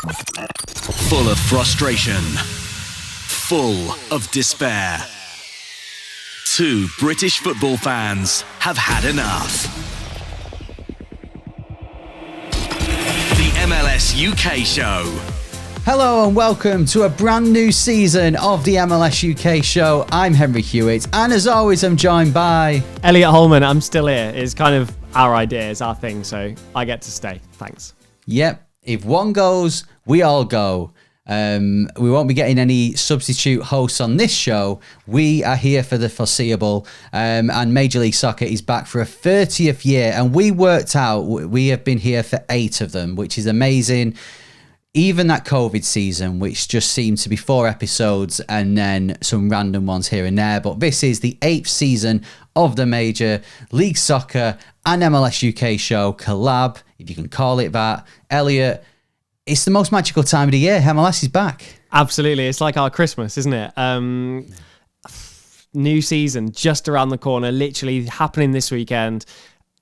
Full of frustration, full of despair. Two British football fans have had enough. The MLS UK Show. Hello and welcome to a brand new season of the MLS UK Show. I'm Henry Elliot, and as always, I'm joined by Elliot Holman. I'm still here. It's kind of our idea, it's our thing, so I get to stay. Thanks. Yep. If one goes, we all go. We won't be getting any substitute hosts on this show. We are here for the foreseeable, and Major League Soccer is back for a 30th year, and we worked out we have been here for 8 of them, which is amazing. Even that COVID season, which just seemed to be 4 episodes and then some random ones here and there. But this is the 8th season of the Major League Soccer and MLS UK Show collab, if you can call it that. Elliot, it's the most magical time of the year. MLS is back. Absolutely. It's like our Christmas, isn't it? New season just around the corner, literally happening this weekend.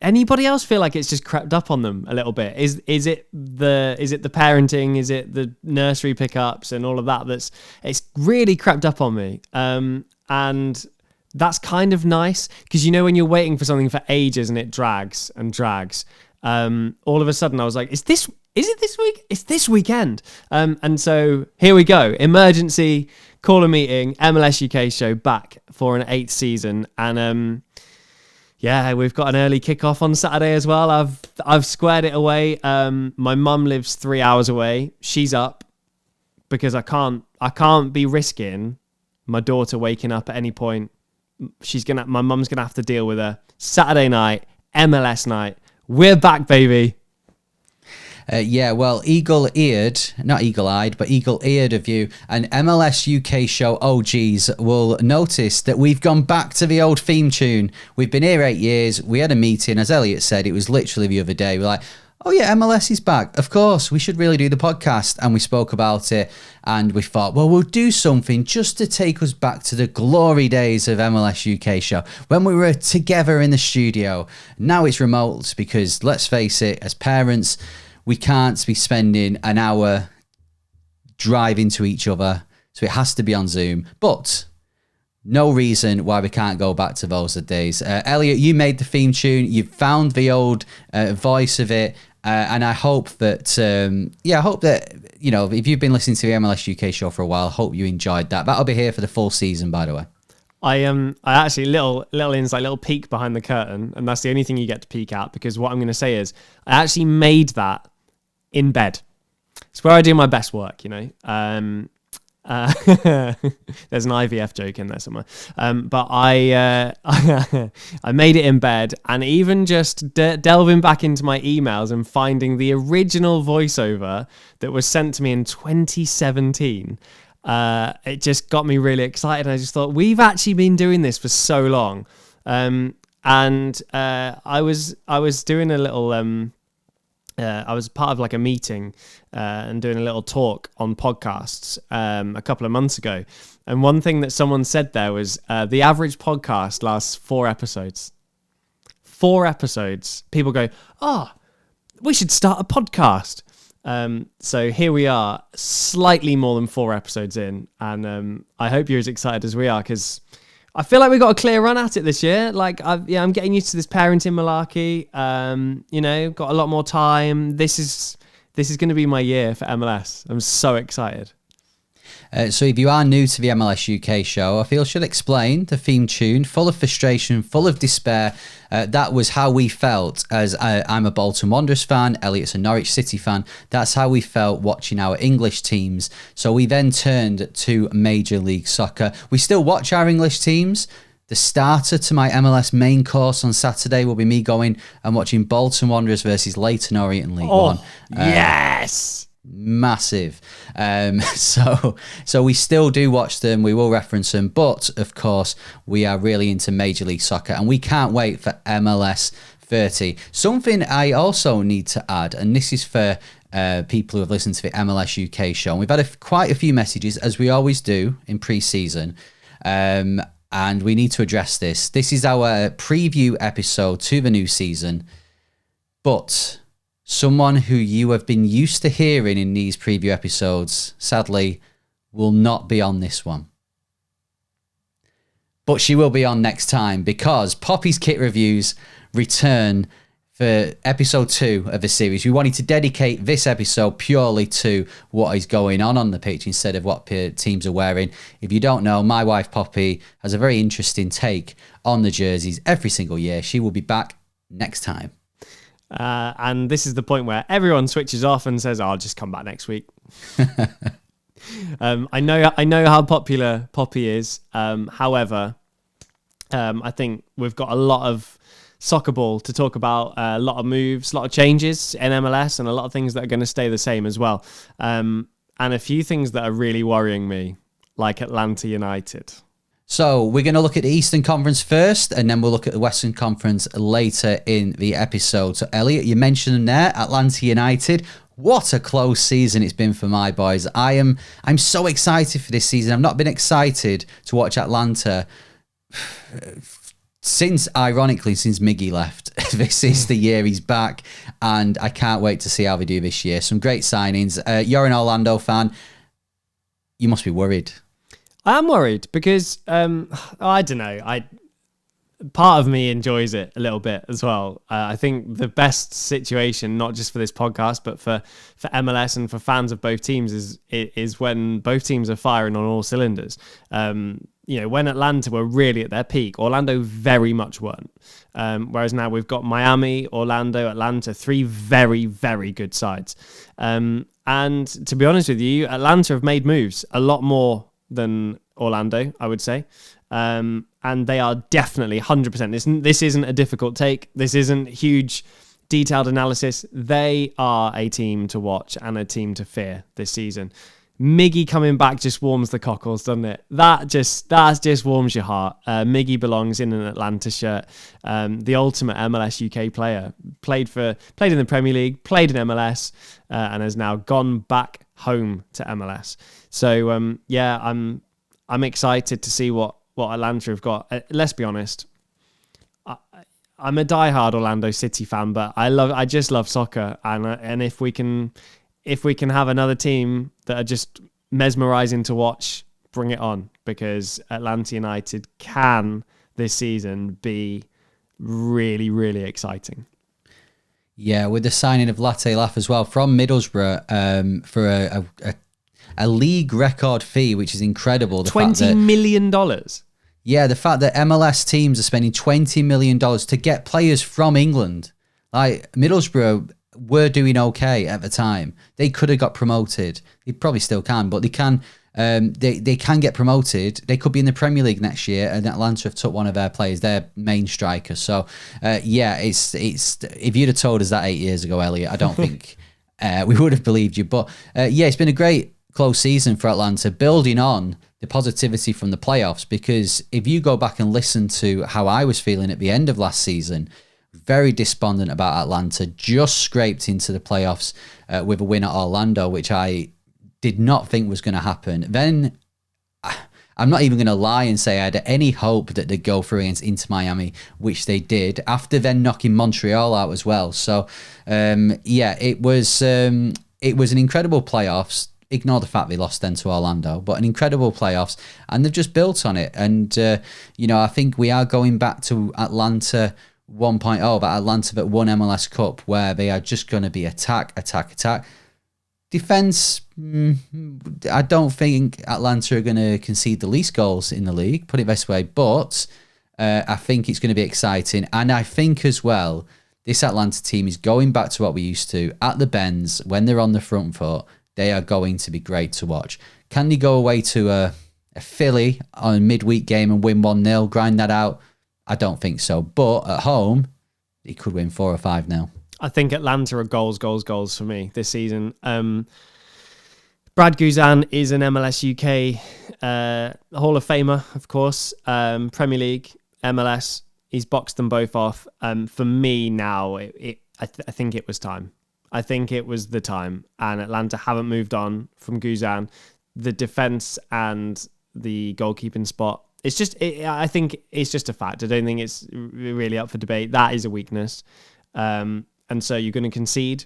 Anybody else feel like it's just crept up on them a little bit? Is it the parenting? Is it the nursery pickups and all of that? It's really crept up on me, and that's kind of nice because you know when you're waiting for something for ages and it drags and drags. All of a sudden I was like, Is it this week? It's this weekend, and so here we go. Emergency call a meeting. MLS UK Show back for an 8th season, and yeah, we've got an early kickoff on Saturday as well. I've squared it away. My mum lives 3 hours away. She's up because I can't be risking my daughter waking up at any point. My mum's gonna have to deal with her. Saturday night, MLS night. We're back, baby. Yeah, well, not eagle-eyed, but eagle-eared of you, and MLS UK Show OGs will notice that we've gone back to the old theme tune. We've been here 8 years. We had a meeting, as Elliot said, it was literally the other day. We're like, oh yeah, MLS is back. Of course, we should really do the podcast. And we spoke about it, and we thought, well, we'll do something just to take us back to the glory days of MLS UK Show, when we were together in the studio. Now it's remote because, let's face it, as parents, we can't be spending an hour driving to each other, so it has to be on Zoom. But no reason why we can't go back to those days. Elliot, you made the theme tune. You found the old voice of it, and I hope that, you know, if you've been listening to the MLS UK Show for a while, I hope you enjoyed that. That'll be here for the full season, by the way. I actually little insight, little peek behind the curtain, and that's the only thing you get to peek at, because what I'm going to say is I actually made that in bed. It's where I do my best work, you know. There's an IVF joke in there somewhere, but I made it in bed, and even just delving back into my emails and finding the original voiceover that was sent to me in 2017. It just got me really excited. I just thought, we've actually been doing this for so long. And I was doing a little, I was part of like a meeting and doing a little talk on podcasts a couple of months ago. And one thing that someone said there was the average podcast lasts 4 episodes. 4 episodes. People go, we should start a podcast. So here we are, slightly more than 4 episodes in, and I hope you're as excited as we are, because I feel like we've got a clear run at it this year. Like, I'm getting used to this parenting malarkey. You know, got a lot more time. This is going to be my year for MLS. I'm so excited. So if you are new to the MLS UK Show, I feel I should explain the theme tune, full of frustration, full of despair. That was how we felt, as I'm a Bolton Wanderers fan, Elliot's a Norwich City fan. That's how we felt watching our English teams. So we then turned to Major League Soccer. We still watch our English teams. The starter to my MLS main course on Saturday will be me going and watching Bolton Wanderers versus Leyton Orient in League One. Yes! Massive. So we still do watch them. We will reference them, but of course we are really into Major League Soccer, and we can't wait for MLS 30. Something I also need to add, and this is for people who have listened to the MLS UK Show, and we've had quite a few messages, as we always do in pre-season, and we need to address this. This is our preview episode to the new season, but someone who you have been used to hearing in these preview episodes, sadly, will not be on this one. But she will be on next time because Poppy's Kit Reviews return for episode 2 of the series. We wanted to dedicate this episode purely to what is going on the pitch instead of what teams are wearing. If you don't know, my wife Poppy has a very interesting take on the jerseys every single year. She will be back next time. And this is the point where everyone switches off and says, I'll just come back next week. I know how popular Poppy is. However, I think we've got a lot of soccer ball to talk about, a lot of moves, a lot of changes in MLS, and a lot of things that are going to stay the same as well. And a few things that are really worrying me, like Atlanta United. So we're going to look at the Eastern Conference first, and then we'll look at the Western Conference later in the episode. So Elliot, you mentioned them there, Atlanta United. What a close season it's been for my boys. I'm so excited for this season. I've not been excited to watch Atlanta since Miggy left. This is the year he's back, and I can't wait to see how they do this year. Some great signings. You're an Orlando fan. You must be worried. I am worried because I don't know. Part of me enjoys it a little bit as well. I think the best situation, not just for this podcast, but for MLS and for fans of both teams, is when both teams are firing on all cylinders. When Atlanta were really at their peak, Orlando very much weren't. Whereas now we've got Miami, Orlando, Atlanta, 3 very, very good sides. And to be honest with you, Atlanta have made moves a lot more than Orlando, I would say. And they are definitely 100%. This isn't a difficult take. This isn't huge detailed analysis. They are a team to watch and a team to fear this season. Miggy coming back just warms the cockles, doesn't it? That just warms your heart. Miggy belongs in an Atlanta shirt. The ultimate MLS UK player. Played in the Premier League, played in MLS, and has now gone back home to MLS. So I'm excited to see what Atlanta have got. Let's be honest. I'm a diehard Orlando City fan, but I just love soccer, and if we can have another team that are just mesmerizing to watch, bring it on, because Atlanta United can this season be really, really exciting. Yeah, with the signing of Latte Laugh as well from Middlesbrough for a league record fee, which is incredible. $20 million. Yeah, the fact that MLS teams are spending $20 million to get players from England. Like, Middlesbrough were doing okay at the time. They could have got promoted. They probably still can, but they can. They can get promoted. They could be in the Premier League next year, and Atlanta have took one of their players, their main striker. So, it's if you'd have told us that 8 years ago, Elliot, I don't think we would have believed you. But it's been a great close season for Atlanta, building on the positivity from the playoffs, because if you go back and listen to how I was feeling at the end of last season, very despondent about Atlanta, just scraped into the playoffs with a win at Orlando, which I did not think was going to happen. Then I'm not even going to lie and say I had any hope that they'd go through against Inter Miami, which they did, after then knocking Montreal out as well. So it was an incredible playoffs. Ignore the fact they lost then to Orlando, but an incredible playoffs, and they've just built on it. And, I think we are going back to Atlanta 1.0, but Atlanta that won MLS Cup, where they are just going to be attack. Defense, I don't think Atlanta are going to concede the least goals in the league, put it this way, but I think it's going to be exciting. And I think as well, this Atlanta team is going back to what we used to at the bends when they're on the front foot. They are going to be great to watch. Can they go away to a Philly on a midweek game and win 1-0, grind that out? I don't think so. But at home, they could win 4 or 5-0. I think Atlanta are goals for me this season. Brad Guzan is an MLS UK Hall of Famer, of course. Premier League, MLS, he's boxed them both off. For me now, I think it was time. I think it was the time, and Atlanta haven't moved on from Guzan. The defense and the goalkeeping spot, I think it's just a fact. I don't think it's really up for debate. That is a weakness. And so you're going to concede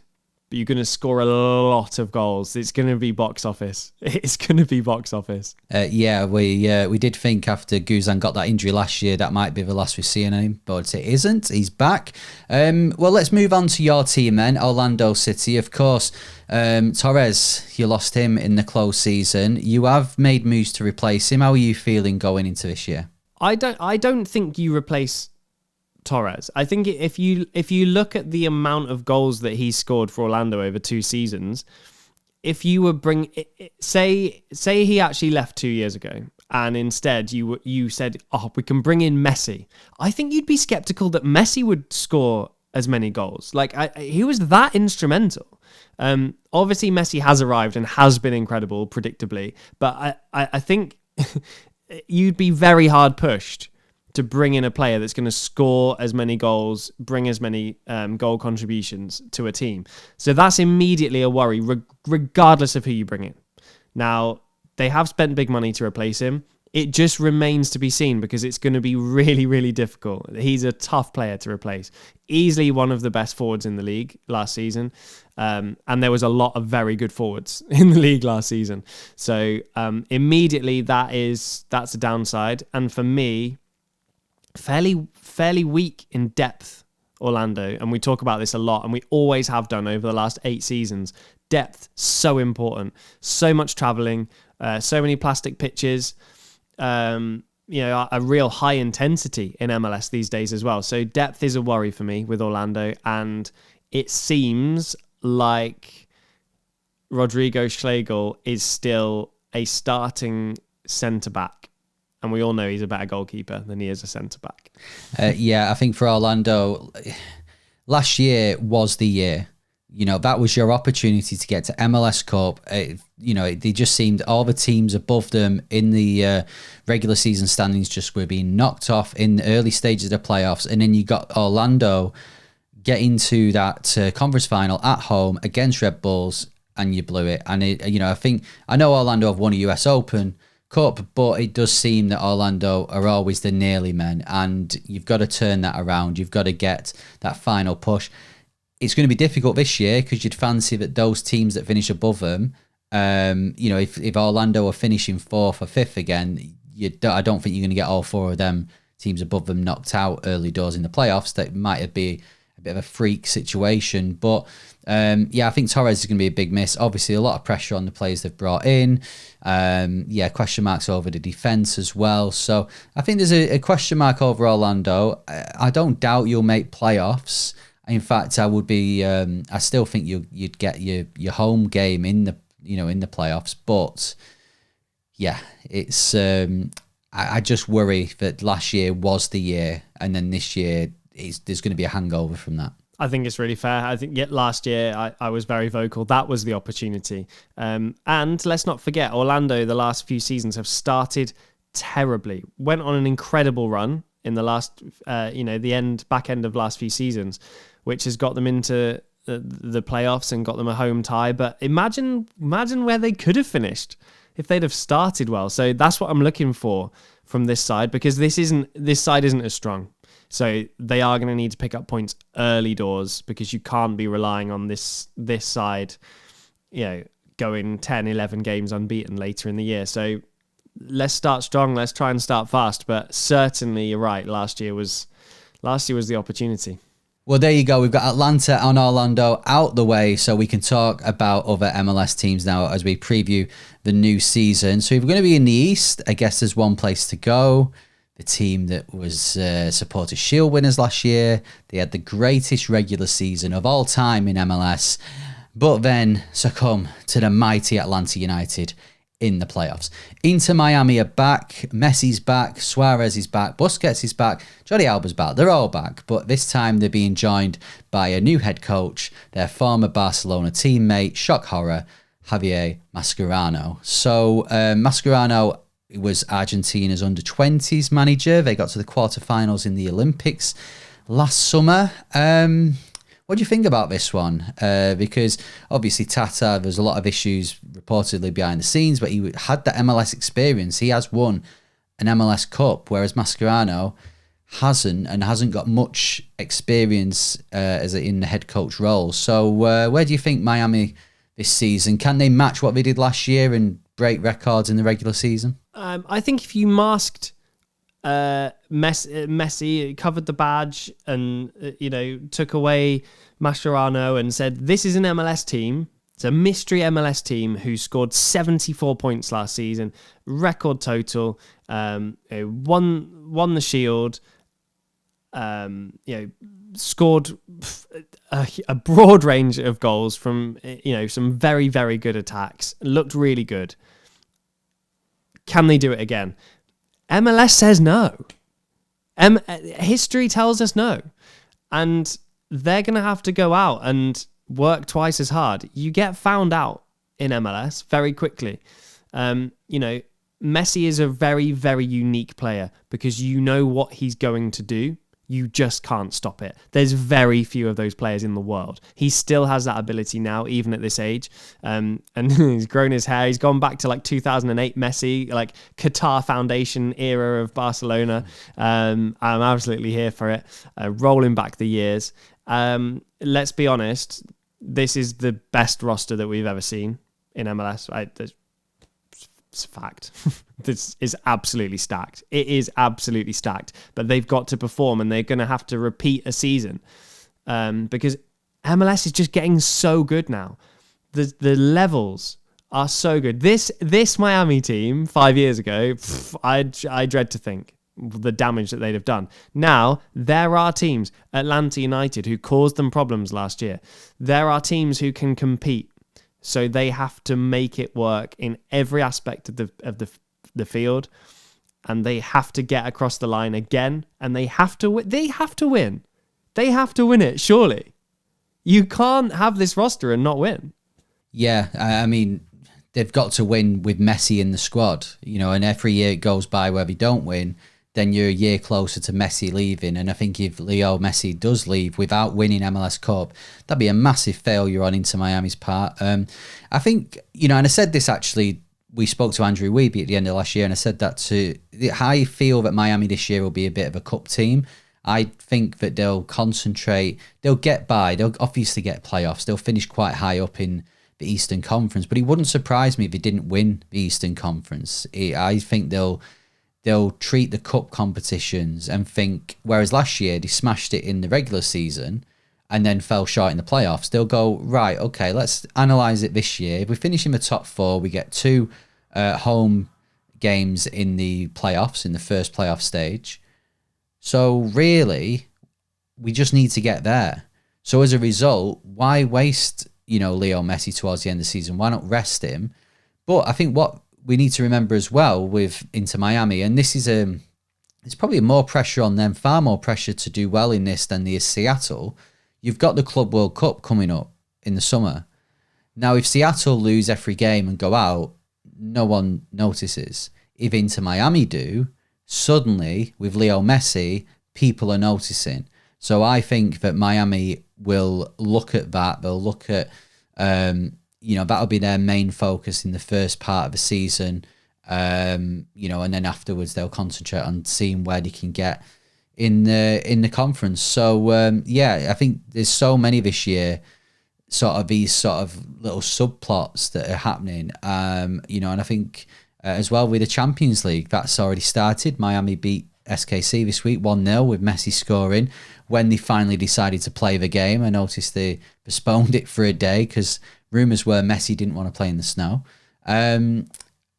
but you're going to score a lot of goals. It's going to be box office. It's going to be box office. We did think after Guzan got that injury last year that might be the last we've seen him, but it isn't. He's back. Well, let's move on to your team then, Orlando City. Of course, Torres, you lost him in the close season. You have made moves to replace him. How are you feeling going into this year? I don't think you replace Torres. I think if you look at the amount of goals that he scored for Orlando over 2 seasons, if you were say he actually left 2 years ago and instead you said, oh, we can bring in Messi, I think you'd be skeptical that Messi would score as many goals. Like he was that instrumental. Obviously Messi has arrived and has been incredible, predictably, but I think you'd be very hard pushed to bring in a player that's going to score as many goals, bring as many goal contributions to a team. So that's immediately a worry, regardless of who you bring in. Now, they have spent big money to replace him. It just remains to be seen because it's going to be really, really difficult. He's a tough player to replace. Easily one of the best forwards in the league last season. And there was a lot of very good forwards in the league last season. So immediately that's a downside. And for me, fairly weak in depth, Orlando, and we talk about this a lot, and we always have done over the last 8 seasons. Depth, so important. So much travelling, so many plastic pitches, a real high intensity in MLS these days as well. So depth is a worry for me with Orlando, and it seems like Rodrigo Schlegel is still a starting centre-back. And we all know he's a better goalkeeper than he is a centre-back. I think for Orlando, last year was the year. That was your opportunity to get to MLS Cup. They just seemed all the teams above them in the regular season standings just were being knocked off in the early stages of the playoffs. And then you got Orlando get into that conference final at home against Red Bulls, and you blew it. And, I know Orlando have won a US Open Cup, but it does seem that Orlando are always the nearly men, and you've got to turn that around. You've got to get that final push. It's going to be difficult this year because you'd fancy that those teams that finish above them, if Orlando are finishing 4th or 5th again, I don't think you're going to get all 4 of them teams above them knocked out early doors in the playoffs. That might be a bit of a freak situation, but I think Torres is going to be a big miss. Obviously, a lot of pressure on the players they've brought in. Question marks over the defence as well. So I think there's a question mark over Orlando. I don't doubt you'll make playoffs. In fact, I would be. I still think you'd get your home game in the playoffs. But it's. I just worry that last year was the year, and then this year there's going to be a hangover from that. I think it's really fair. I think last year I was very vocal. That was the opportunity. And let's not forget, Orlando, the last few seasons have started terribly. Went on an incredible run in the last, back end of last few seasons, which has got them into the playoffs and got them a home tie. But imagine where they could have finished if they'd have started well. So that's what I'm looking for from this side, because this side isn't as strong. So they are going to need to pick up points early doors, because you can't be relying on this side, going 10, 11 games unbeaten later in the year. So let's start strong. Let's try and start fast. But certainly you're right. Last year was the opportunity. Well, there you go. We've got Atlanta and Orlando out the way, so we can talk about other MLS teams now as we preview the new season. So if we're going to be in the East, I guess there's one place to go. The team that was Supporters Shield winners last year. They had the greatest regular season of all time in MLS, but then succumb to the mighty Atlanta United in the playoffs. Inter Miami are back. Messi's back. Suarez is back. Busquets is back. Jordi Alba's back. They're all back, but this time they're being joined by a new head coach, their former Barcelona teammate, shock horror, Javier Mascherano. So Mascherano was Argentina's under-20s manager. They got to the quarterfinals in the Olympics last summer. What do you think about this one? Because obviously Tata, there's a lot of issues reportedly behind the scenes, but he had the MLS experience. He has won an MLS Cup, whereas Mascherano, hasn't got much experience in the head coach role. So where do you think Miami this season? Can they match what they did last year and break records in the regular season? I think if you masked Messi, covered the badge, and took away Mascherano and said this is an MLS team. It's a mystery MLS team who scored 74 points last season, record total. Won the Shield. Scored a broad range of goals from some very, very good attacks. Looked really good. Can they do it again? MLS says no. History tells us no, and they're going to have to go out and work twice as hard. You get found out in MLS very quickly. Messi is a very, very unique player because you know what he's going to do. You just can't stop it. There's very few of those players in the world. He still has that ability now, even at this age. And he's grown his hair. He's gone back to like 2008 Messi, like Qatar Foundation era of Barcelona. I'm absolutely here for it. Rolling back the years. Let's be honest. This is the best roster that we've ever seen in MLS. It's a fact. This is absolutely stacked. It is absolutely stacked. But they've got to perform, and they're going to have to repeat a season because MLS is just getting so good now. The levels are so good. This Miami team 5 years ago, I dread to think the damage that they'd have done. Now, there are teams, Atlanta United, who caused them problems last year. There are teams who can compete. So they have to make it work in every aspect of the field, and they have to get across the line again, and they have to win. They have to win. They have to win it, surely. You can't have this roster and not win. Yeah, I mean, they've got to win with Messi in the squad, and every year it goes by where they don't win, then you're a year closer to Messi leaving. And I think if Leo Messi does leave without winning MLS Cup, that'd be a massive failure on Inter Miami's part. I think, and I said this actually, we spoke to Andrew Weeby at the end of last year, and I said that I feel that Miami this year will be a bit of a cup team. I think that they'll concentrate, they'll get by, they'll obviously get playoffs, they'll finish quite high up in the Eastern Conference, but it wouldn't surprise me if they didn't win the Eastern Conference. I think they'll treat the cup competitions and think, whereas last year they smashed it in the regular season and then fell short in the playoffs, they'll go, right, okay, let's analyse it this year. If we finish in the top four, we get 2 home games in the playoffs, in the first playoff stage. So really, we just need to get there. So as a result, why waste, Leo Messi towards the end of the season? Why not rest him? But I think what we need to remember as well with Inter Miami, and this is it's probably more pressure on them, far more pressure to do well in this than there is Seattle. You've got the Club World Cup coming up in the summer. Now, if Seattle lose every game and go out, no one notices. If Inter Miami do, suddenly with Leo Messi, people are noticing. So I think that Miami will look at that. They'll look at that'll be their main focus in the first part of the season, and then afterwards they'll concentrate on seeing where they can get in the conference. So I think there's so many this year, these sort of little subplots that are happening, and I think as well with the Champions League, that's already started. Miami beat SKC this week 1-0 with Messi scoring. When they finally decided to play the game, I noticed they postponed it for a day because rumours were Messi didn't want to play in the snow. And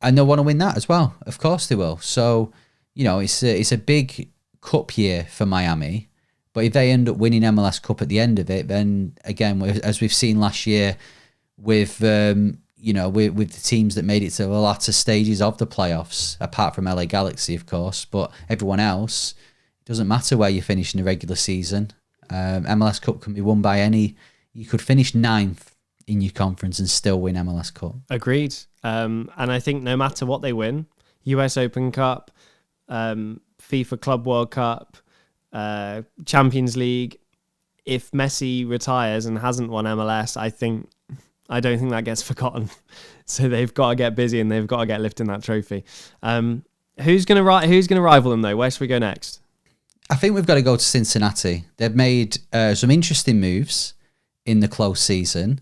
they'll want to win that as well. Of course they will. So, it's a big cup year for Miami. But if they end up winning MLS Cup at the end of it, then again, as we've seen last year with with the teams that made it to the latter stages of the playoffs, apart from LA Galaxy, of course, but everyone else, it doesn't matter where you finish in the regular season. MLS Cup can be won by any. You could finish 9th in your conference and still win MLS Cup. Agreed. And I think no matter what they win, US Open Cup, FIFA Club World Cup, Champions League, if Messi retires and hasn't won MLS, I don't think that gets forgotten. So they've got to get busy and they've got to get lifting that trophy. Who's going to rival them though? Where should we go next? I think we've got to go to Cincinnati. They've made some interesting moves in the close season.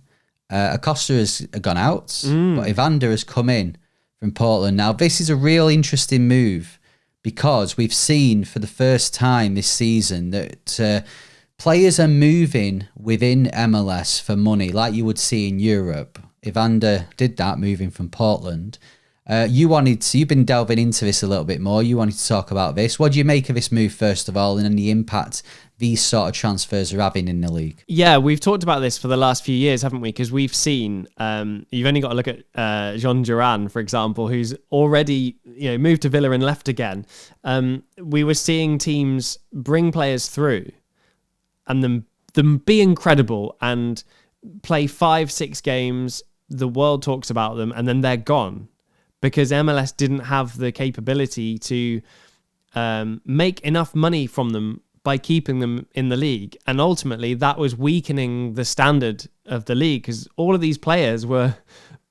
Acosta has gone out, but Evander has come in from Portland. Now, this is a real interesting move because we've seen for the first time this season that players are moving within MLS for money like you would see in Europe. Evander did that, moving from Portland. You've been delving into this a little bit more. You wanted to talk about this. What do you make of this move, first of all, and the impact these sort of transfers are having in the league? Yeah, we've talked about this for the last few years, haven't we? Because we've seen, you've only got to look at Jean Duran, for example, who's already moved to Villa and left again. We were seeing teams bring players through and them be incredible and play 5-6 games. The world talks about them, and then they're gone. Because MLS didn't have the capability to make enough money from them by keeping them in the league. And ultimately, that was weakening the standard of the league because all of these players were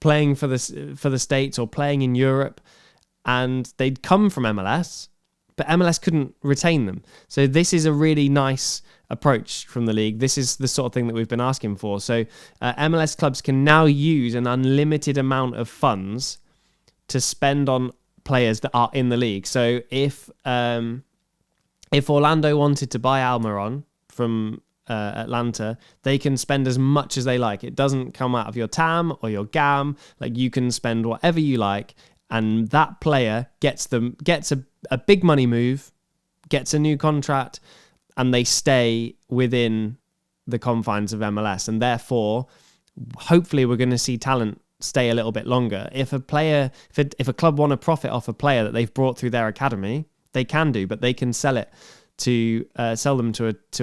playing for the States or playing in Europe, and they'd come from MLS, but MLS couldn't retain them. So this is a really nice approach from the league. This is the sort of thing that we've been asking for. So MLS clubs can now use an unlimited amount of funds to spend on players that are in the league. So if Orlando wanted to buy Almiron from Atlanta, they can spend as much as they like. It doesn't come out of your TAM or your GAM. Like, you can spend whatever you like, and that player gets a big money move, gets a new contract, and they stay within the confines of MLS. And therefore, hopefully, we're going to see talent stay a little bit longer. If a club want to profit off a player that they've brought through their academy, they can do, but they can sell them to a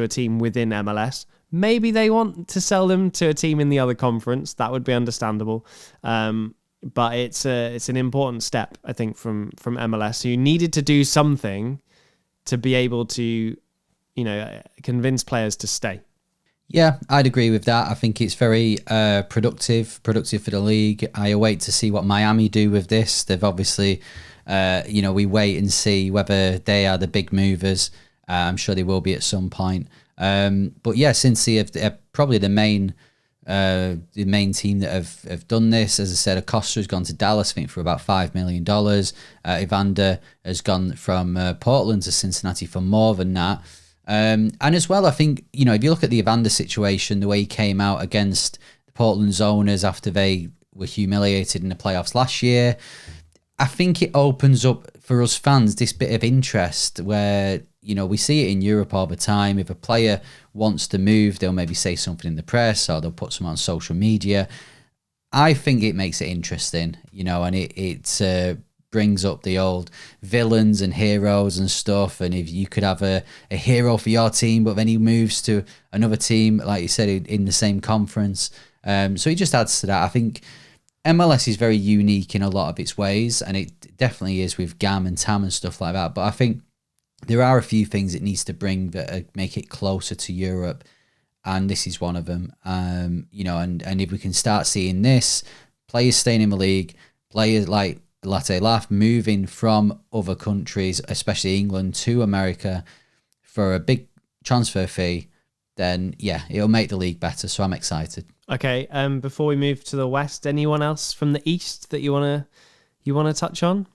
team within MLS. Maybe they want to sell them to a team in the other conference. That would be understandable. But it's an important step, I think, from MLS, who needed to do something to be able to, convince players to stay. Yeah, I'd agree with that. I think it's very productive for the league. I await to see what Miami do with this. They've obviously, we wait and see whether they are the big movers. I'm sure they will be at some point. But yeah, since they're probably the main team that have done this. As I said, Acosta has gone to Dallas, I think, for about $5 million. Evander has gone from Portland to Cincinnati for more than that. And as well, I think, if you look at the Evander situation, the way he came out against Portland's owners after they were humiliated in the playoffs last year, I think it opens up for us fans this bit of interest where, we see it in Europe all the time. If a player wants to move, they'll maybe say something in the press or they'll put something on social media. I think it makes it interesting, and it brings up the old villains and heroes and stuff. And if you could have a hero for your team, but then he moves to another team, like you said, in the same conference. So it just adds to that. I think MLS is very unique in a lot of its ways, and it definitely is with GAM and TAM and stuff like that. But I think there are a few things it needs to bring that make it closer to Europe, and this is one of them. And if we can start seeing this, players staying in the league, players like Latte Laf moving from other countries, especially England, to America for a big transfer fee, then yeah, it'll make the league better. So I'm excited. Okay. Before we move to the West, anyone else from the East that you wanna touch on?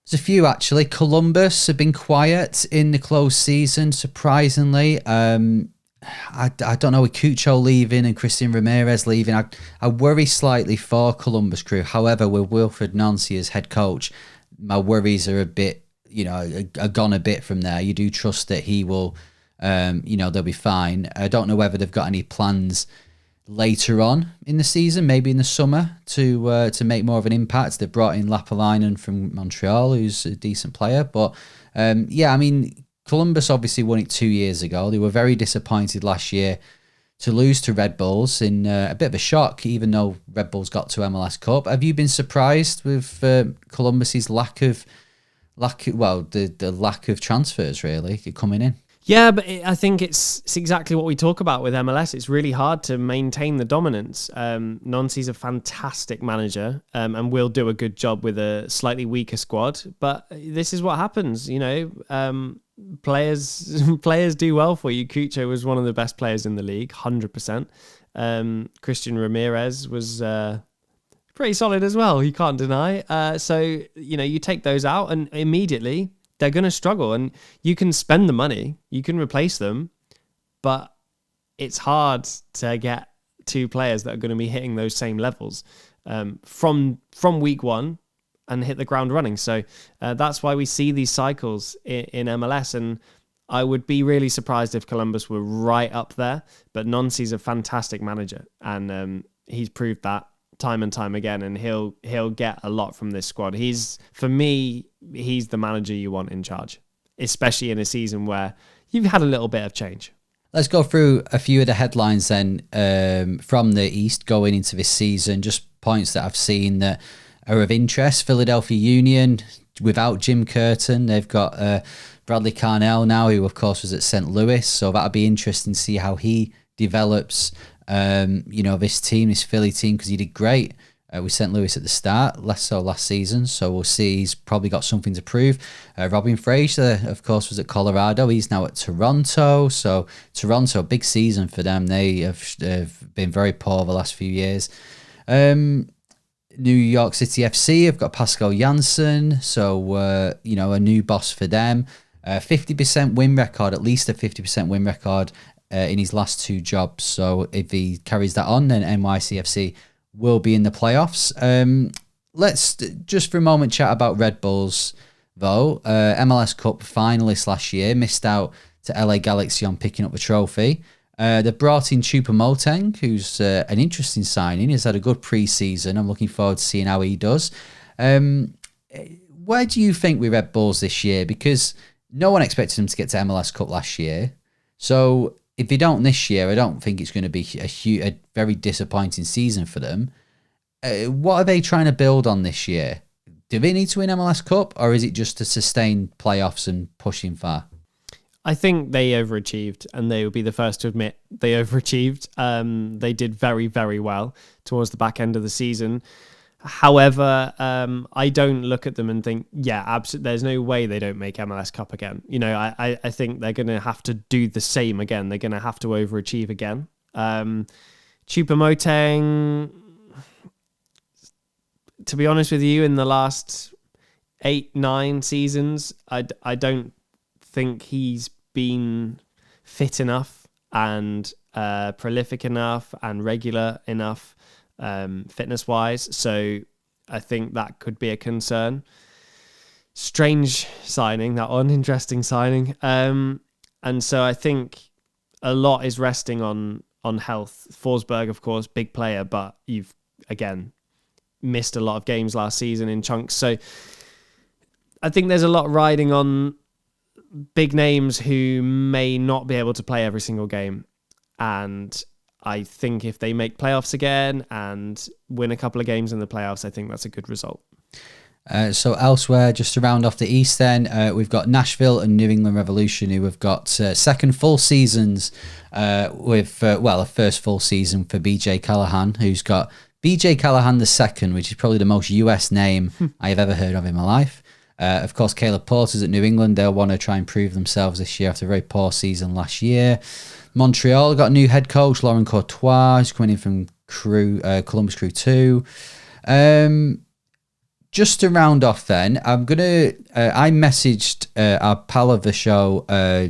There's a few actually. Columbus have been quiet in the close season, surprisingly. I don't know, with Cucho leaving and Christian Ramirez leaving, I worry slightly for Columbus Crew. However, with Wilfred Nancy as head coach, my worries are a bit, are gone a bit from there. You do trust that he will, they'll be fine. I don't know whether they've got any plans later on in the season, maybe in the summer, to make more of an impact. They've brought in Lapalainen from Montreal, who's a decent player. But Columbus obviously won it 2 years ago. They were very disappointed last year to lose to Red Bulls in a bit of a shock, even though Red Bulls got to MLS Cup. Have you been surprised with Columbus's lack of transfers really coming in? Yeah, but I think it's exactly what we talk about with MLS. It's really hard to maintain the dominance. Nancy's a fantastic manager and will do a good job with a slightly weaker squad. But this is what happens, players do well for you. Cucho was one of the best players in the league, 100%. Christian Ramirez was pretty solid as well. You can't deny. So you take those out, and immediately they're going to struggle. And you can spend the money, you can replace them, but it's hard to get two players that are going to be hitting those same levels from week one and hit the ground running. So that's why we see these cycles in MLS. And I would be really surprised if Columbus were right up there. But Nonsi's a fantastic manager, and he's proved that time and time again. And he'll get a lot from this squad. For me, he's the manager you want in charge, especially in a season where you've had a little bit of change. Let's go through a few of the headlines then from the East going into this season. Just points that I've seen that are of interest. Philadelphia Union, without Jim Curtin, they've got Bradley Carnell now, who of course was at St. Louis. So that'll be interesting to see how he develops, this team, this Philly team, because he did great with St. Louis at the start, less so last season. So we'll see. He's probably got something to prove. Robin Fraser, of course, was at Colorado. He's now at Toronto. So Toronto, big season for them. They have been very poor the last few years. New York City FC have got Pascal Janssen. So, a new boss for them. 50% win record, at least a 50% win record in his last two jobs. So if he carries that on, then NYCFC will be in the playoffs. Let's just for a moment chat about Red Bulls, though. MLS Cup finalists last year, missed out to LA Galaxy on picking up the trophy. They've brought in Choupo-Moting, who's an interesting signing. He's had a good pre-season. I'm looking forward to seeing how he does. Where do you think with Red Bulls this year? Because no one expected them to get to MLS Cup last year. So if they don't this year, I don't think it's going to be a very disappointing season for them. What are they trying to build on this year? Do they need to win MLS Cup, or is it just to sustain playoffs and pushing far? I think they overachieved, and they will be the first to admit they overachieved. They did very, very well towards the back end of the season. However, I don't look at them and think, absolutely, there's no way they don't make MLS Cup again. I think they're going to have to do the same again. They're going to have to overachieve again. Choupo-Moting, to be honest with you, in the last 8-9 seasons, I don't think he's been fit enough and prolific enough and regular enough fitness-wise. So I think that could be a concern. Strange signing, that one, interesting signing. And so I think a lot is resting on health. Forsberg, of course, big player, but you've, again, missed a lot of games last season in chunks. So I think there's a lot riding on big names who may not be able to play every single game. And I think if they make playoffs again and win a couple of games in the playoffs, I think that's a good result. So elsewhere, just to round off the East then, we've got Nashville and New England Revolution, who have got second full seasons with a first full season for BJ Callahan, who's got BJ Callahan the second, which is probably the most US name I have ever heard of in my life. Of course, Caleb Porter's at New England. They'll want to try and prove themselves this year after a very poor season last year. Montreal got a new head coach, Laurent Courtois, who's coming in from Columbus Crew 2. Just to round off then, I messaged our pal of the show,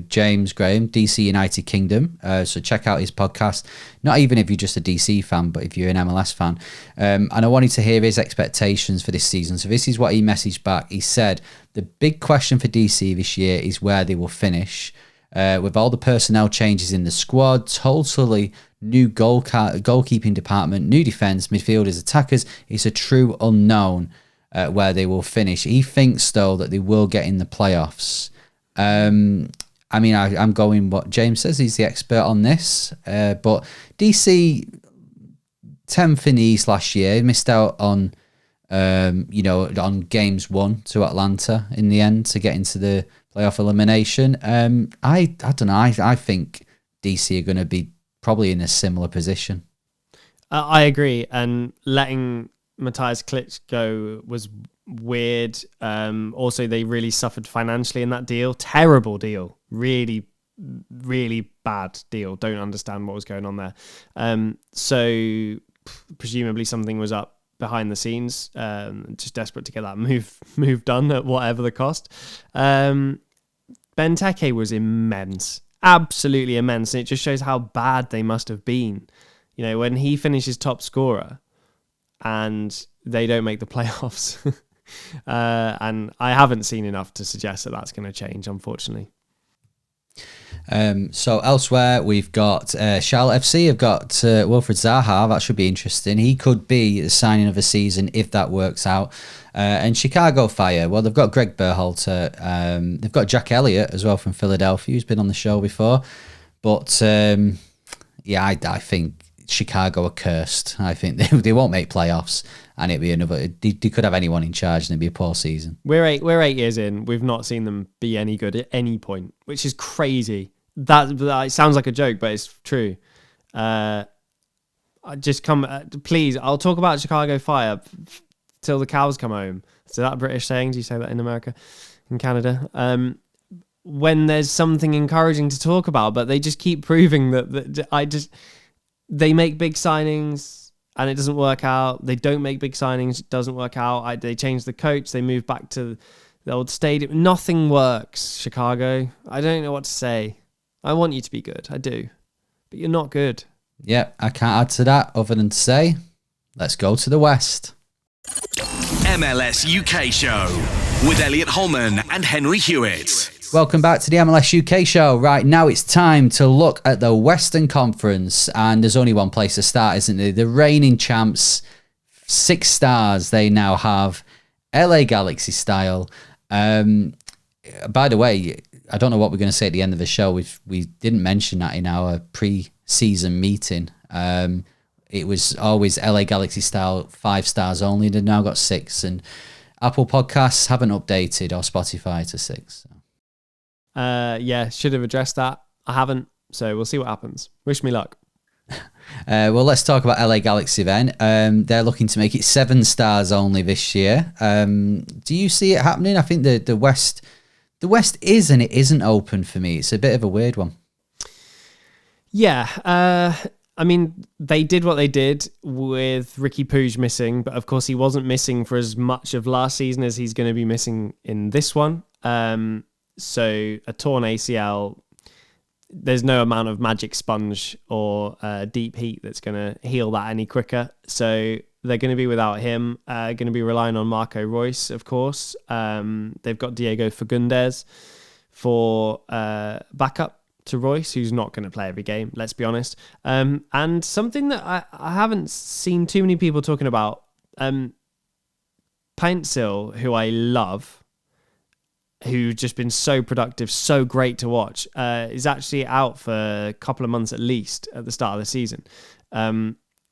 James Graham, DC United Kingdom. So check out his podcast. Not even if you're just a DC fan, but if you're an MLS fan. And I wanted to hear his expectations for this season. So this is what he messaged back. He said, the big question for DC this year is where they will finish. With all the personnel changes in the squad, totally new goalkeeping department, new defence, midfielders, attackers, it's a true unknown where they will finish. He thinks, though, that they will get in the playoffs. I'm going what James says. He's the expert on this. But DC, 10th in the East last year, missed out on games won to Atlanta in the end to get into the playoff elimination. I don't know. I think DC are going to be probably in a similar position. I agree. And letting Matthias Klitsch go was weird. Also, they really suffered financially in that deal. Terrible deal. Really, really bad deal. Don't understand what was going on there. So presumably something was up behind the scenes. Just desperate to get that move done at whatever the cost. Benteke was immense. Absolutely immense. And it just shows how bad they must have been. You know, when he finishes top scorer and they don't make the playoffs. And I haven't seen enough to suggest that that's going to change, unfortunately. So elsewhere, we've got Charlotte FC have got Wilfried Zaha. That should be interesting. He could be the signing of the season if that works out. And Chicago Fire, well, they've got Greg Berhalter. They've got Jack Elliott as well from Philadelphia, who's been on the show before. But yeah, I think Chicago are cursed. I think they won't make playoffs, and it'd be another. They could have anyone in charge, and it'd be a poor season. We're 8 years in. We've not seen them be any good at any point, which is crazy. That it sounds like a joke, but it's true. I just come, please. I'll talk about Chicago Fire till the cows come home. Is that a British saying? Do you say that in America, in Canada? When there's something encouraging to talk about, but they just keep proving that they make big signings and it doesn't work out. They don't make big signings, it doesn't work out. They change the coach, they move back to the old stadium. Nothing works, Chicago. I don't know what to say. I want you to be good, I do. But you're not good. Yeah, I can't add to that other than to say, let's go to the West. MLS UK Show with Elliot Holman and Henry Hewitt. Welcome back to the MLS UK Show. Right, now it's time to look at the Western Conference, and there's only one place to start, isn't there? The reigning champs, 6 stars they now have, LA Galaxy style. By the way, I don't know what we're going to say at the end of the show. We didn't mention that in our pre-season meeting. It was always LA Galaxy style, 5 stars only. They've now got 6, and Apple Podcasts haven't updated, or Spotify to 6. So. Yeah, should have addressed that. I haven't, so we'll see what happens. Wish me luck. Well, let's talk about LA Galaxy then. They're looking to make it 7 stars only this year. Do you see it happening? I think the West is and it isn't open for me. It's a bit of a weird one. Yeah, I mean, they did what they did with Ricky Puig missing, but of course he wasn't missing for as much of last season as he's going to be missing in this one. So a torn ACL, there's no amount of magic sponge or deep heat that's going to heal that any quicker. So they're going to be without him, going to be relying on Marco Reus, of course. They've got Diego Fagundes for backup to Reus, who's not going to play every game, let's be honest. And something that I haven't seen too many people talking about, Paintsil, who I love, who's just been so productive, so great to watch, is actually out for a couple of months at least at the start of the season,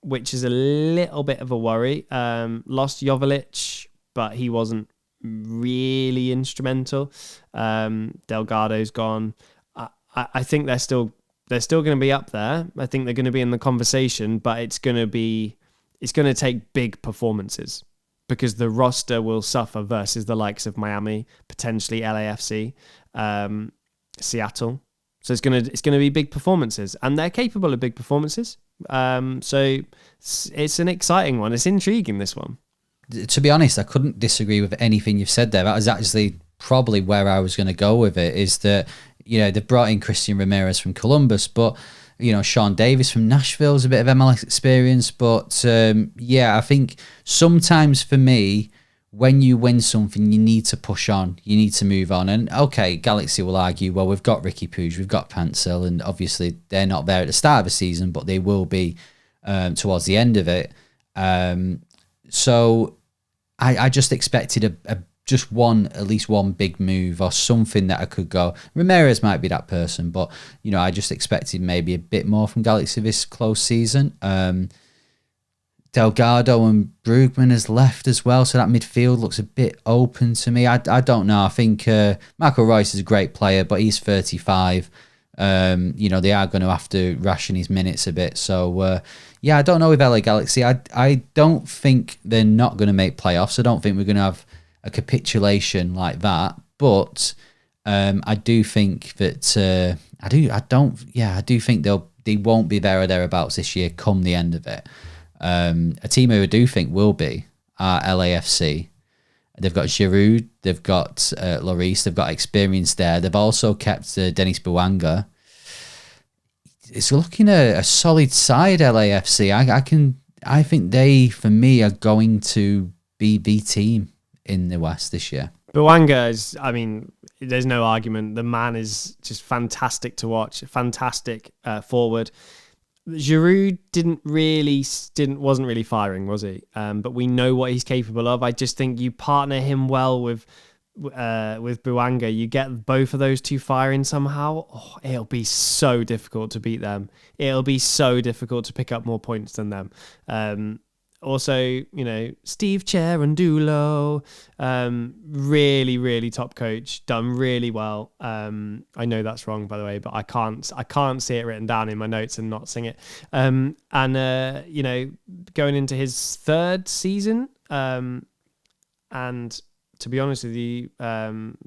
which is a little bit of a worry. Lost Joveljic, but he wasn't really instrumental. Delgado's gone. I think they're still going to be up there. I think they're going to be in the conversation, but it's going to take big performances, because the roster will suffer versus the likes of Miami, potentially LAFC, Seattle. So it's gonna be big performances, and they're capable of big performances. So it's an exciting one. It's intriguing, this one. To be honest, I couldn't disagree with anything you've said there. That was actually probably where I was going to go with it. Is that, you know, they've brought in Christian Ramirez from Columbus, but you know, Sean Davis from Nashville is a bit of MLS experience. But yeah, I think sometimes for me, when you win something, you need to push on. You need to move on. And okay, Galaxy will argue, well, we've got Ricky Puig, we've got Paintsil, and obviously they're not there at the start of the season, but they will be towards the end of it. So I just expected at least one big move or something that I could go. Ramirez might be that person, but you know, I just expected maybe a bit more from Galaxy this close season. Delgado and Brugman has left as well, so that midfield looks a bit open to me. I don't know. I think Marco Reus is a great player, but he's 35. You know, they are going to have to ration his minutes a bit. So, yeah, I don't know with LA Galaxy. I don't think they're not going to make playoffs. I don't think we're going to have a capitulation like that. But I do think that I do think they won't be there or thereabouts this year come the end of it. A team who I do think will be are LAFC. They've got Giroud, they've got Lloris, they've got experience there. They've also kept Denis Bouanga. It's looking a solid side, LAFC. I think they, for me, are going to be the team in the West this year. Bouanga is, I mean, there's no argument. The man is just fantastic to watch. Fantastic forward. Giroud wasn't really firing, was he? But we know what he's capable of. I just think you partner him well with Bouanga. You get both of those two firing somehow. Oh, it'll be so difficult to beat them. It'll be so difficult to pick up more points than them. Also, you know, Steve Cherundolo, really, really top coach, done really well. I know that's wrong, by the way, but I can't see it written down in my notes and not sing it. You know, going into his third season, and to be honest with you,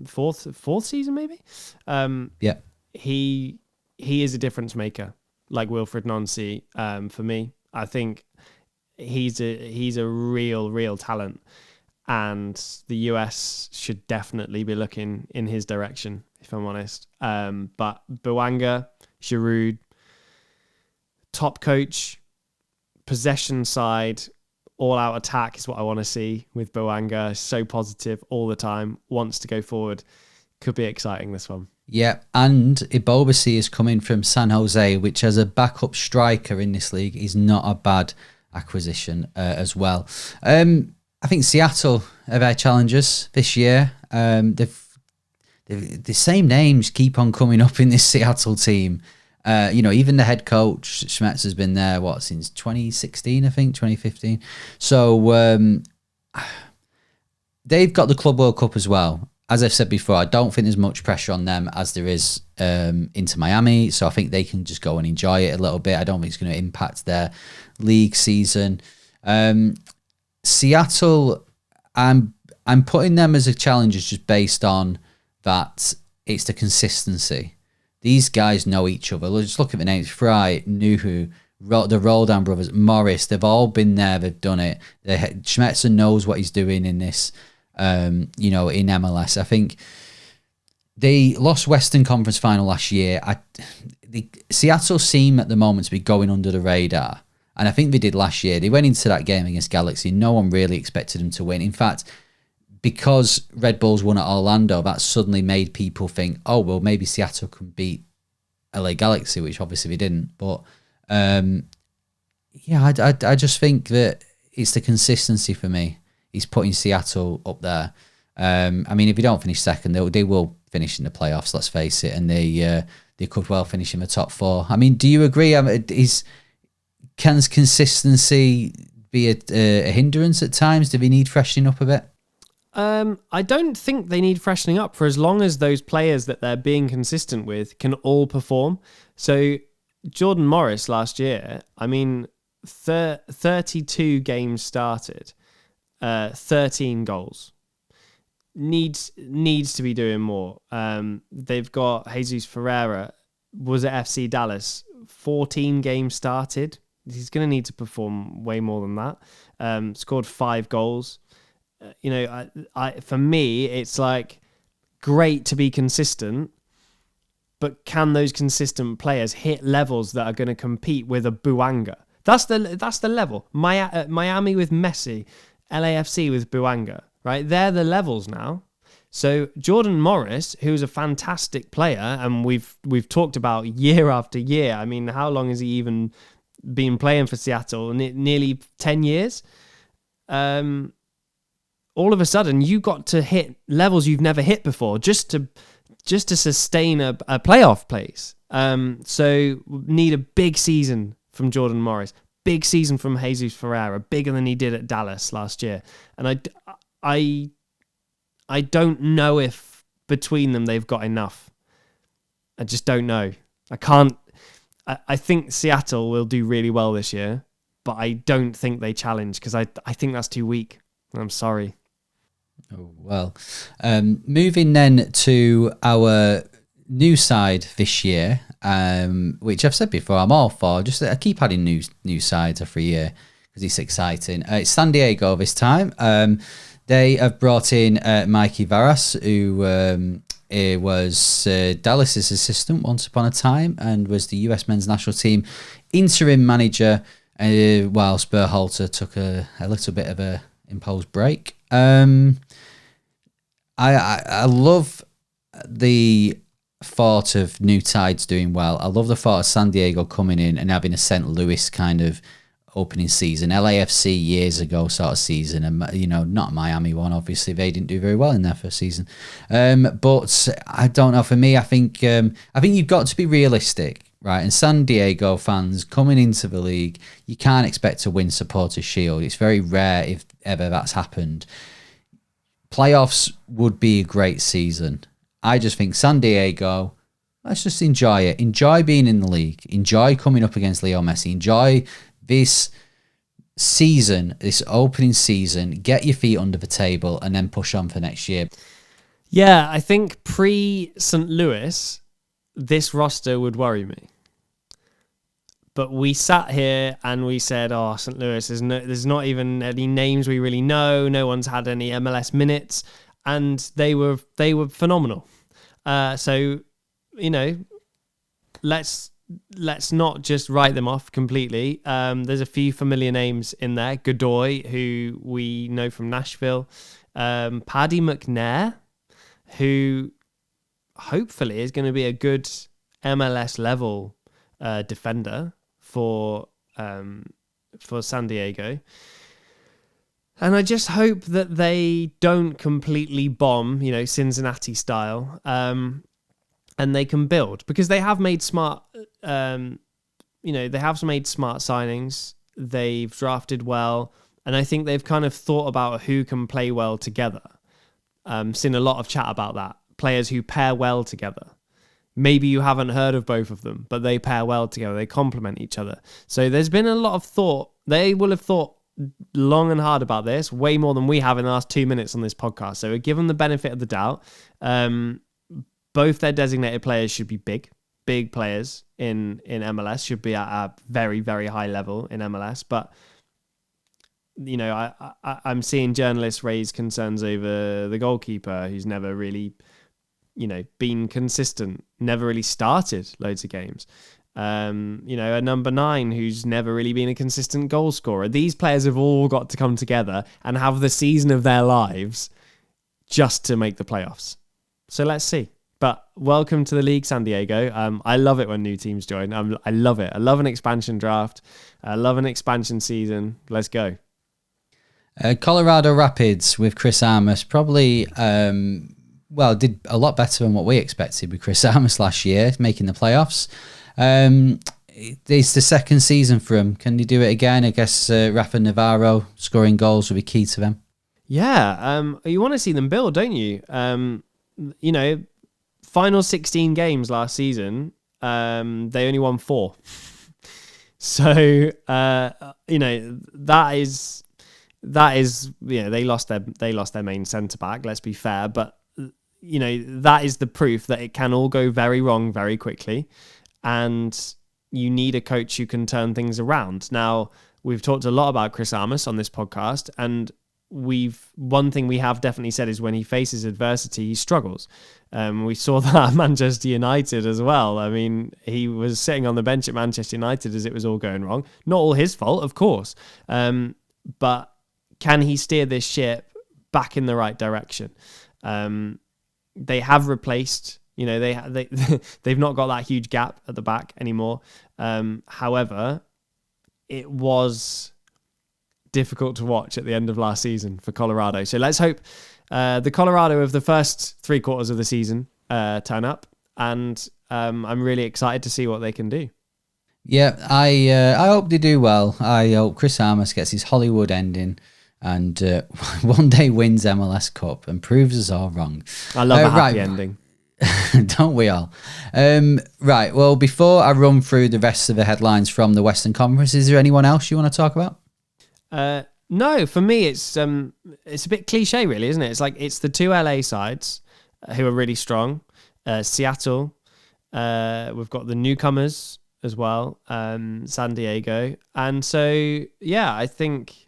fourth season maybe. Yeah, he is a difference maker, like Wilfried Nancy. For me, I think he's a real talent, and the US should definitely be looking in his direction, if I'm honest. But Bouanga, Giroud, top coach, possession side, all out attack is what I want to see with Bouanga. So positive all the time, wants to go forward. Could be exciting, this one. Yeah, and Ibobasi is coming from San Jose, which as a backup striker in this league is not a bad acquisition as well. I think Seattle are their challengers this year. The same names keep on coming up in this Seattle team. You know, even the head coach Schmetz has been there since 2016, I think 2015. So they've got the Club World Cup as well. As I've said before, I don't think there's much pressure on them as there is into Miami. So I think they can just go and enjoy it a little bit. I don't think it's going to impact their league season. Seattle, I'm putting them as a challenger just based on that it's the consistency. These guys know each other. Let's look at the names. Fry, Nuhu, the Roldan brothers, Morris. They've all been there. They've done it. Schmetzer knows what he's doing in this. You know, in MLS. I think they lost Western Conference final last year. Seattle seem at the moment to be going under the radar. And I think they did last year. They went into that game against Galaxy. No one really expected them to win. In fact, because Red Bulls won at Orlando, that suddenly made people think, oh, well, maybe Seattle can beat LA Galaxy, which obviously they didn't. But yeah, I just think that it's the consistency for me. He's putting Seattle up there. I mean, if they don't finish second, they will finish in the playoffs, let's face it, and they could well finish in the top four. I mean, do you agree? Can consistency be a hindrance at times? Do they need freshening up a bit? I don't think they need freshening up for as long as those players that they're being consistent with can all perform. So Jordan Morris last year, I mean, 32 games started. 13 goals. Needs to be doing more. They've got Jesus Ferreira, was at FC Dallas, 14 games started. He's going to need to perform way more than that. Scored 5 goals. You know, for me, it's like great to be consistent, but can those consistent players hit levels that are going to compete with a Bouanga? That's the level. Miami with Messi, LAFC with Bouanga, right? They're the levels now. So Jordan Morris, who's a fantastic player, and we've talked about year after year. I mean, how long has he even been playing for Seattle? Nearly 10 years. All of a sudden, you got to hit levels you've never hit before just to sustain a playoff place. So need a big season from Jordan Morris. Big season from Jesus Ferreira, bigger than he did at Dallas last year. And I don't know if between them they've got enough. I just don't know. I think Seattle will do really well this year, but I don't think they challenge because I think that's too weak. I'm sorry. Oh, well, moving then to our new side this year, which I've said before, I'm all for. Just I keep adding new sides every year because it's exciting. It's San Diego this time. They have brought in Mikey Varas, who was Dallas's assistant once upon a time and was the US men's national team interim manager while Berhalter took a little bit of a imposed break. I love the thought of new tides doing well. I love the thought of San Diego coming in and having a St. Louis kind of opening season, LAFC years ago sort of season, and not Miami one. Obviously, they didn't do very well in their first season. But I don't know. For me, I think you've got to be realistic, right? And San Diego fans coming into the league, you can't expect to win Supporters' Shield. It's very rare if ever that's happened. Playoffs would be a great season. I just think San Diego, let's just enjoy it. Enjoy being in the league. Enjoy coming up against Lionel Messi. Enjoy this season, this opening season. Get your feet under the table and then push on for next year. Yeah, I think pre-St. Louis, this roster would worry me. But we sat here and we said, "Oh, St. Louis, there's not even any names we really know. No one's had any MLS minutes, and they were phenomenal." So, let's not just write them off completely. There's a few familiar names in there. Godoy, who we know from Nashville, Paddy McNair, who hopefully is going to be a good MLS level defender for San Diego. And I just hope that they don't completely bomb, Cincinnati style, and they can build, because they have made smart, signings. They've drafted well, and I think they've kind of thought about who can play well together. Seen a lot of chat about that. Players who pair well together. Maybe you haven't heard of both of them, but they pair well together. They complement each other. So there's been a lot of thought. They will have thought long and hard about this, way more than we have in the last 2 minutes on this podcast. So we give them the benefit of the doubt. Both their designated players should be big players in MLS, should be at a very, very high level in MLS. But, I'm seeing journalists raise concerns over the goalkeeper, who's never really been consistent, never really started loads of games. A number 9 who's never really been a consistent goal scorer. These players have all got to come together and have the season of their lives just to make the playoffs. So let's see. But welcome to the league, San Diego. I love it when new teams join. I love it. I love an expansion draft. I love an expansion season. Let's go. Colorado Rapids with Chris Armas probably... did a lot better than what we expected with Chris Armas last year, making the playoffs. It's the second season for him. Can he do it again? I guess Rafa Navarro scoring goals will be key to them. Yeah, you want to see them build, don't you? Final 16 games last season, they only won 4. So, that is they lost their main centre back. Let's be fair, but that is the proof that it can all go very wrong very quickly, and you need a coach who can turn things around. Now, we've talked a lot about Chris Armas on this podcast, and one thing we have definitely said is when he faces adversity, he struggles. We saw that at Manchester United as well. I mean, he was sitting on the bench at Manchester United as it was all going wrong. Not all his fault, of course, but can he steer this ship back in the right direction? They have replaced, they've not got that huge gap at the back anymore. However, it was difficult to watch at the end of last season for Colorado. So let's hope the Colorado of the first 3 quarters of the season turn up, and I'm really excited to see what they can do. Yeah, I hope they do well. I hope Chris Armas gets his Hollywood ending and one day wins MLS Cup and proves us all wrong. I love a happy ending. Don't we all? Right, well, before I run through the rest of the headlines from the Western Conference, is there anyone else you want to talk about? No, for me, it's a bit cliche, really, isn't it? It's the two LA sides who are really strong. Seattle, we've got the newcomers as well, San Diego. And so, yeah, I think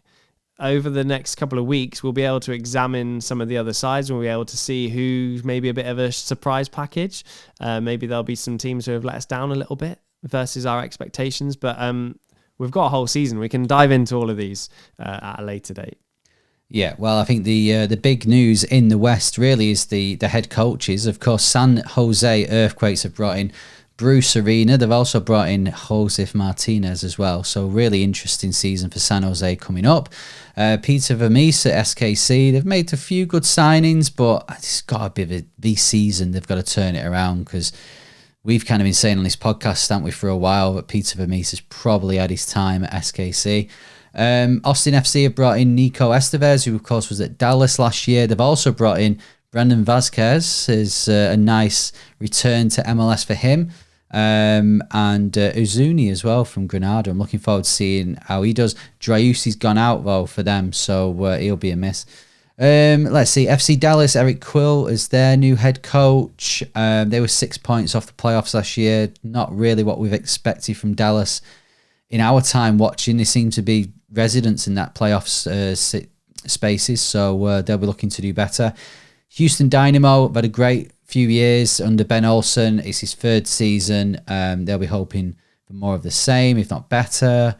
over the next couple of weeks, we'll be able to examine some of the other sides. We'll be able to see who's maybe a bit of a surprise package. Maybe there'll be some teams who have let us down a little bit versus our expectations. But we've got a whole season. We can dive into all of these at a later date. Yeah, well, I think the big news in the West really is the head coaches. Of course, San Jose Earthquakes have brought in Bruce Arena. They've also brought in Josef Martinez as well. So really interesting season for San Jose coming up. Peter Vermees at SKC. They've made a few good signings, but it's got to be this season. They've got to turn it around because we've kind of been saying on this podcast, haven't we, for a while, that Peter Vermees has probably had his time at SKC. Austin FC have brought in Nico Estevez, who of course was at Dallas last year. They've also brought in Brandon Vazquez, is a nice return to MLS for him. And Uzuni as well from Granada. I'm looking forward to seeing how he does. Driussi's gone out though for them, so he'll be a miss. Let's see, FC Dallas, Eric Quill is their new head coach. They were 6 points off the playoffs last year. Not really what we've expected from Dallas. In our time watching, they seem to be residents in that playoffs spaces, so they'll be looking to do better. Houston Dynamo have had a great few years under Ben Olsen. It's his third season. They'll be hoping for more of the same, if not better.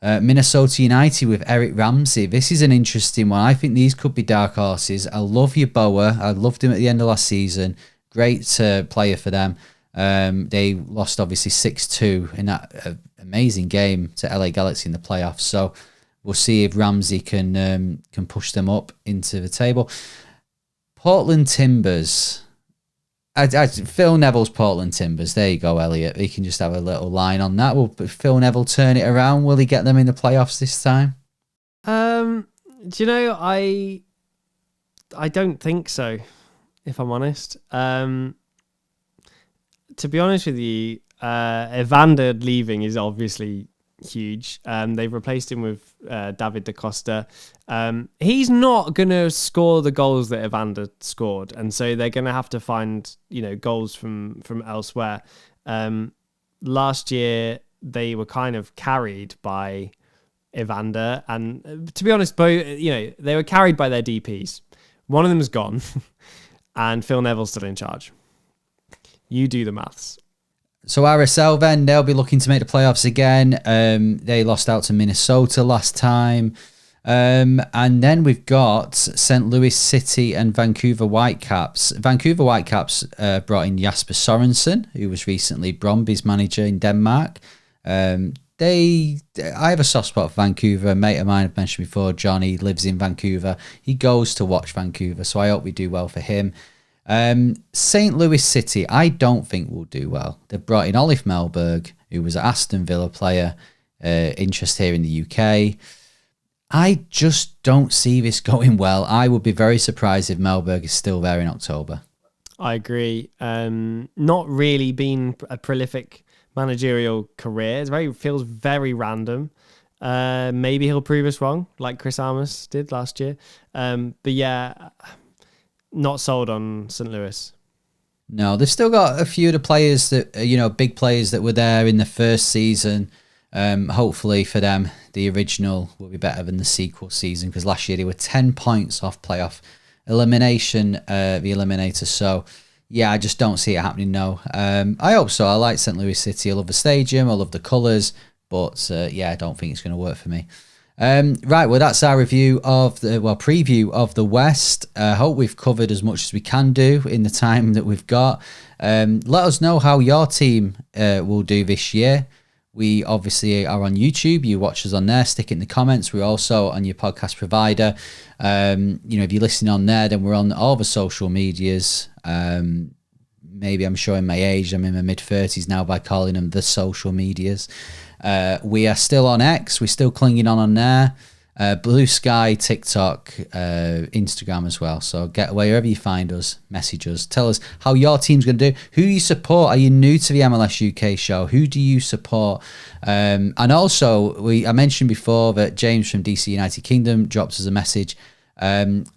Minnesota United with Eric Ramsey. This is an interesting one. I think these could be dark horses. I love Yeboah. I loved him at the end of last season. Great player for them. They lost obviously 6-2 in that amazing game to LA Galaxy in the playoffs. So we'll see if Ramsey can push them up into the table. Portland Timbers. Phil Neville's Portland Timbers. There you go, Elliot. He can just have a little line on that. Will Phil Neville turn it around? Will he get them in the playoffs this time? Do you know, I don't think so, if I'm honest. To be honest with you, Evander leaving is obviously huge. They've replaced him with David da Costa. He's not going to score the goals that Evander scored, and so they're going to have to find goals from elsewhere. Last year they were kind of carried by Evander, and to be honest, both they were carried by their DPs. One of them's gone, and Phil Neville's still in charge. You do the maths. So RSL then, they'll be looking to make the playoffs again. They lost out to Minnesota last time. And then we've got St. Louis City and Vancouver Whitecaps. Vancouver Whitecaps brought in Jasper Sorensen, who was recently Brøndby's manager in Denmark. I have a soft spot for Vancouver. A mate of mine I've mentioned before, Johnny, lives in Vancouver. He goes to watch Vancouver, so I hope we do well for him. St. Louis City, I don't think will do well. They've brought in Olive Melberg, who was an Aston Villa player, interest here in the UK. I just don't see this going well. I would be very surprised if Melberg is still there in October. I agree. Not really been a prolific managerial career. Feels very random. Maybe he'll prove us wrong, like Chris Armas did last year. But yeah, not sold on St. Louis. No, they've still got a few of the players that, big players that were there in the first season. Hopefully for them, the original will be better than the sequel season, because last year they were 10 points off playoff elimination, the eliminator. So, yeah, I just don't see it happening, no. I hope so. I like St. Louis City. I love the stadium. I love the colours. But, I don't think it's going to work for me. Right, well, that's our preview of the West. I hope we've covered as much as we can do in the time that we've got. Let us know how your team will do this year. We obviously are on YouTube. You watch us on there. Stick it in the comments. We're also on your podcast provider. If you're listening on there, then we're on all the social medias. Maybe I'm showing my age. I'm in my mid-30s now by calling them the social medias. We are still on X. We're still clinging on there. Blue Sky, TikTok, Instagram as well. So get wherever you find us, message us. Tell us how your team's going to do. Who you support? Are you new to the MLS UK show? Who do you support? And also, I mentioned before that James from DC United Kingdom dropped us a message.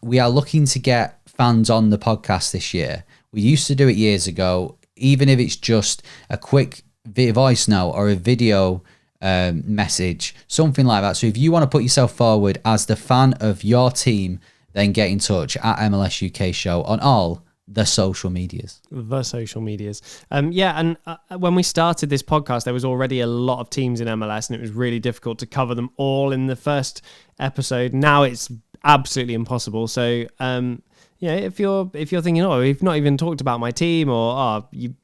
We are looking to get fans on the podcast this year. We used to do it years ago, even if it's just a quick voice note or a video message, something like that. So if you want to put yourself forward as the fan of your team, then get in touch at MLS UK Show on all the social medias. And when we started this podcast, there was already a lot of teams in MLS, and it was really difficult to cover them all in the first episode. Now it's absolutely impossible. So if you're thinking, oh, we've not even talked about my team, or you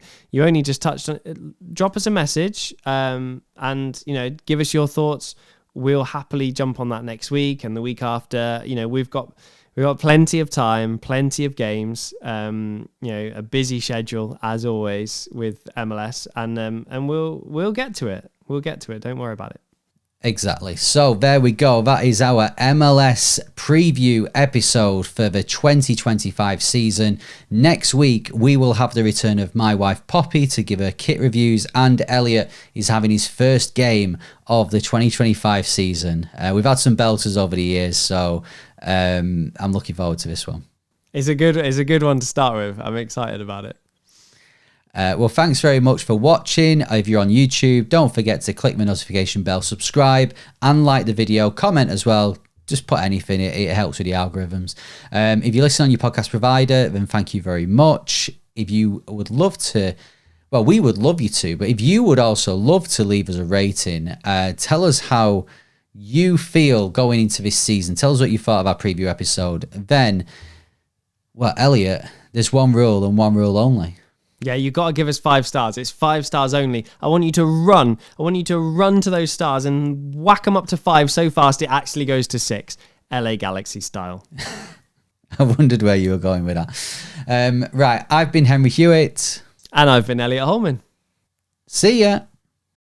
only just touched on it, drop us a message, and give us your thoughts. We'll happily jump on that next week and the week after. We've got plenty of time, plenty of games, a busy schedule as always with MLS, and we'll get to it. Don't worry about it. Exactly. So there we go. That is our MLS preview episode for the 2025 season. Next week, we will have the return of my wife Poppy to give her kit reviews, and Elliot is having his first game of the 2025 season. We've had some belters over the years, so I'm looking forward to this one. It's a good one to start with. I'm excited about it. Well, thanks very much for watching. If you're on YouTube, don't forget to click the notification bell, subscribe, and like the video. Comment as well. Just put anything. It helps with the algorithms. If you listen on your podcast provider, then thank you very much. If you would love to, well, we would love you to, but if you would also love to leave us a rating, tell us how you feel going into this season. Tell us what you thought of our preview episode. Then, well, Elliot, there's one rule and one rule only. Yeah, you got to give us 5 stars. It's 5 stars only. I want you to run. To those stars and whack them up to 5 so fast it actually goes to 6. LA Galaxy style. I wondered where you were going with that. Right, I've been Henry Hewitt. And I've been Elliot Holman. See ya.